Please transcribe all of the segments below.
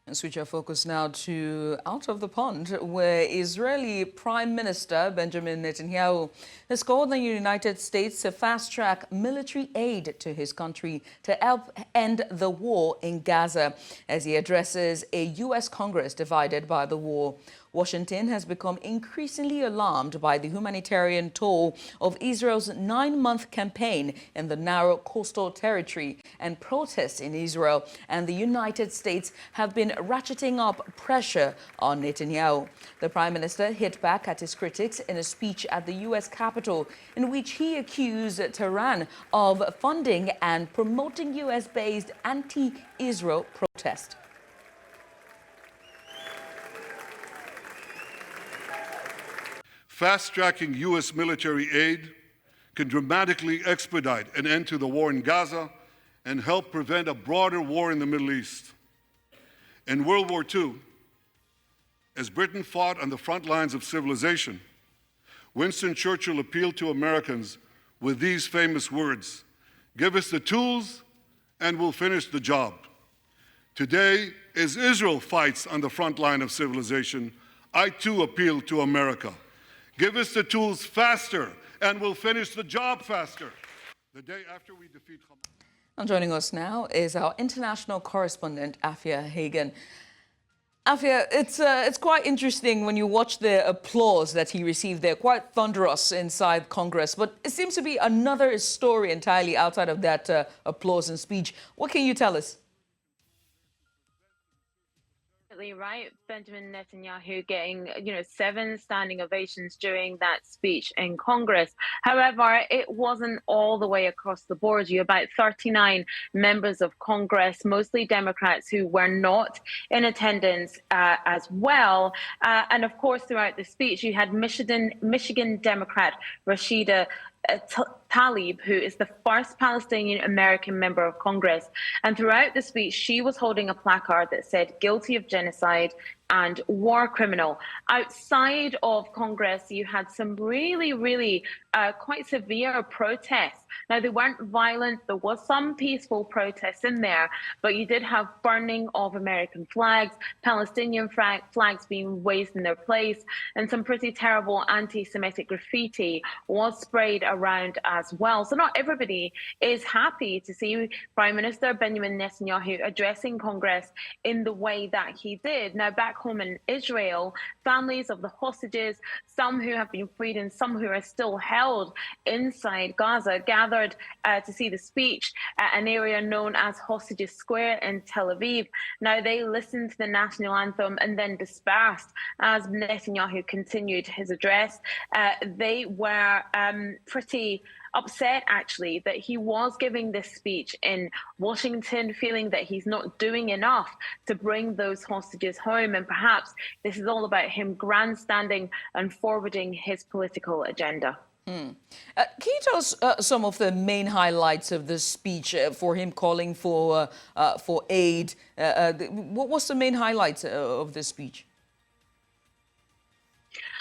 And switch our focus now to out of the pond, where Israeli Prime Minister Benjamin Netanyahu has called on the United States to fast-track military aid to his country to help end the war in Gaza as he addresses a U.S. Congress divided by the war. Washington has become increasingly alarmed by the humanitarian toll of Israel's 9-month campaign in the narrow coastal territory, and protests in Israel and the United States have been ratcheting up pressure on Netanyahu. The Prime Minister hit back at his critics in a speech at the U.S. Capitol, in which he accused Tehran of funding and promoting U.S.-based anti-Israel protest. Fast-tracking U.S. military aid can dramatically expedite an end to the war in Gaza and help prevent a broader war in the Middle East. In World War II, as Britain fought on the front lines of civilization, Winston Churchill appealed to Americans with these famous words: "Give us the tools and we'll finish the job." Today, as Israel fights on the front line of civilization, I too appeal to America. Give us the tools faster, and we'll finish the job faster. The day after we defeat Hamas. And joining us now is our international correspondent, Afia Hagan. Afia, it's quite interesting when you watch the applause that he received there, quite thunderous inside Congress. But it seems to be another story entirely outside of that applause and speech. What can you tell us? Right, Benjamin Netanyahu getting 7 standing ovations during that speech in Congress. However, it wasn't all the way across the board. You had about 39 members of Congress, mostly Democrats, who were not in attendance as well. And of course, throughout the speech, you had Michigan Democrat Rashida Tlaib, who is the first Palestinian American member of Congress. And throughout the speech, she was holding a placard that said "guilty of genocide" and "war criminal." Outside of Congress, you had some really quite severe protests. Now, they weren't violent. There was some peaceful protests in there, but you did have burning of American flags, Palestinian flags being raised in their place, and some pretty terrible anti-Semitic graffiti was sprayed around as well. So not everybody is happy to see Prime Minister Benjamin Netanyahu addressing Congress in the way that he did. Now, back home in Israel, families of the hostages, some who have been freed and some who are still held inside Gaza, gathered to see the speech at an area known as Hostages Square in Tel Aviv. Now, they listened to the national anthem and then dispersed as Netanyahu continued his address. They were pretty upset, actually, that he was giving this speech in Washington, feeling that he's not doing enough to bring those hostages home. And perhaps this is all about him grandstanding and forwarding his political agenda. Can you tell us some of the main highlights of this speech for him calling for aid? What's the main highlights of this speech?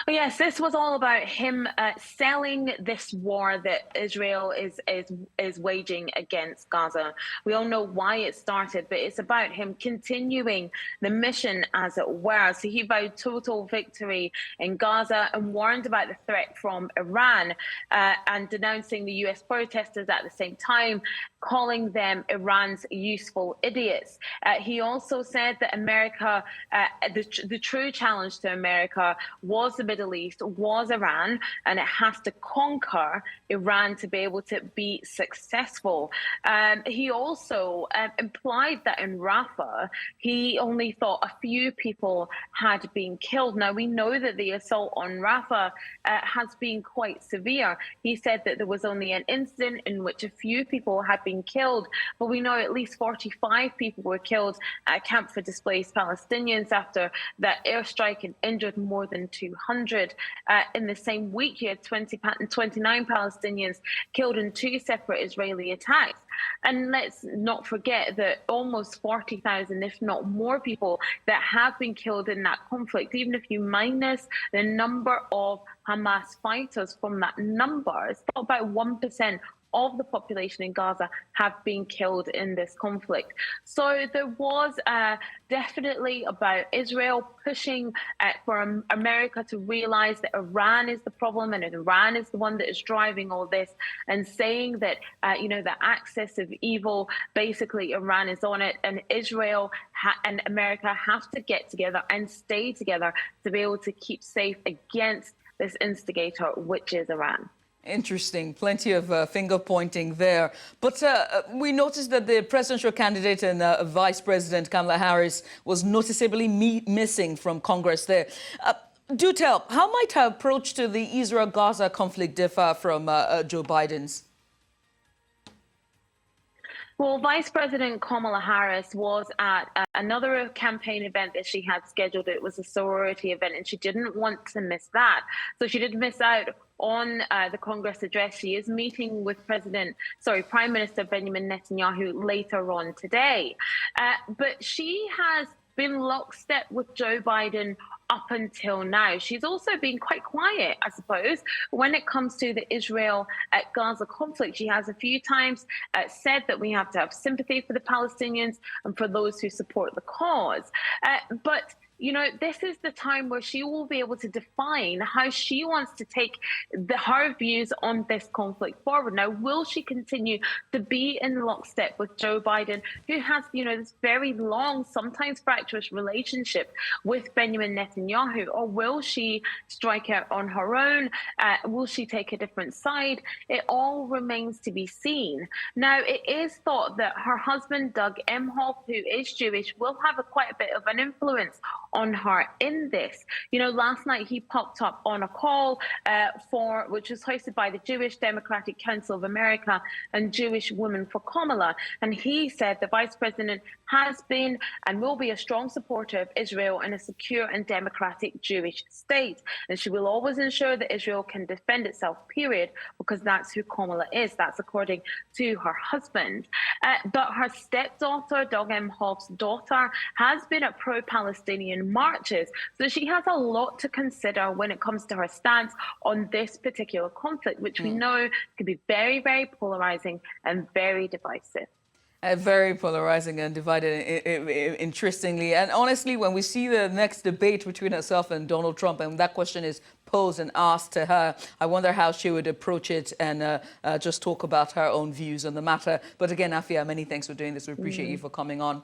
Yes, this was all about him selling this war that Israel is waging against Gaza. We all know why it started, but it's about him continuing the mission, as it were. So he vowed total victory in Gaza and warned about the threat from Iran, and denouncing the U.S. protesters at the same time, calling them Iran's useful idiots. He also said that America, the true challenge to America was the Middle East, was Iran, and it has to conquer Iran to be able to be successful. He also implied that in Rafah, he only thought a few people had been killed. Now, we know that the assault on Rafah has been quite severe. He said that there was only an incident in which a few people had been killed, but we know at least 45 people were killed at a camp for displaced Palestinians after that airstrike and injured more than 200. In the same week, you had 29 Palestinians killed in 2 separate Israeli attacks. And let's not forget that almost 40,000, if not more, people that have been killed in that conflict, even if you minus the number of Hamas fighters from that number, it's about 1% of the population in Gaza have been killed in this conflict. So there was definitely about Israel pushing for America to realize that Iran is the problem and Iran is the one that is driving all this, and saying that, the axis of evil, basically Iran is on it, and Israel and America have to get together and stay together to be able to keep safe against this instigator, which is Iran. Interesting. Plenty of finger pointing there. But we noticed that the presidential candidate and Vice President Kamala Harris was noticeably missing from Congress there. Do tell, how might her approach to the Israel-Gaza conflict differ from Joe Biden's? Well, Vice President Kamala Harris was at another campaign event that she had scheduled. It was a sorority event, and she didn't want to miss that. So she did miss out on the Congress address. She is meeting with Prime Minister Benjamin Netanyahu later on today. But she has been lockstep with Joe Biden up until now. She's also been quite quiet, I suppose, when it comes to the Israel-Gaza conflict. She has a few times said that we have to have sympathy for the Palestinians and for those who support the cause. But this is the time where she will be able to define how she wants to take her views on this conflict forward. Now, will she continue to be in lockstep with Joe Biden, who has, this very long, sometimes fractious relationship with Benjamin Netanyahu, or will she strike out on her own? Will she take a different side? It all remains to be seen. Now, it is thought that her husband, Doug Emhoff, who is Jewish, will have quite a bit of an influence on her in this. Last night he popped up on a call which was hosted by the Jewish Democratic Council of America and Jewish Women for Kamala. And he said the vice president has been and will be a strong supporter of Israel and a secure and democratic Jewish state. And she will always ensure that Israel can defend itself, period, because that's who Kamala is. That's according to her husband. But her stepdaughter, Doug Emhoff's daughter, has been at pro-Palestinian marches. So she has a lot to consider when it comes to her stance on this particular conflict, which we know can be very, very polarizing and very divisive. Very polarizing and divided, interestingly. And honestly, when we see the next debate between herself and Donald Trump, and that question is posed and asked to her, I wonder how she would approach it and just talk about her own views on the matter. But again, Afia, many thanks for doing this. We appreciate you for coming on.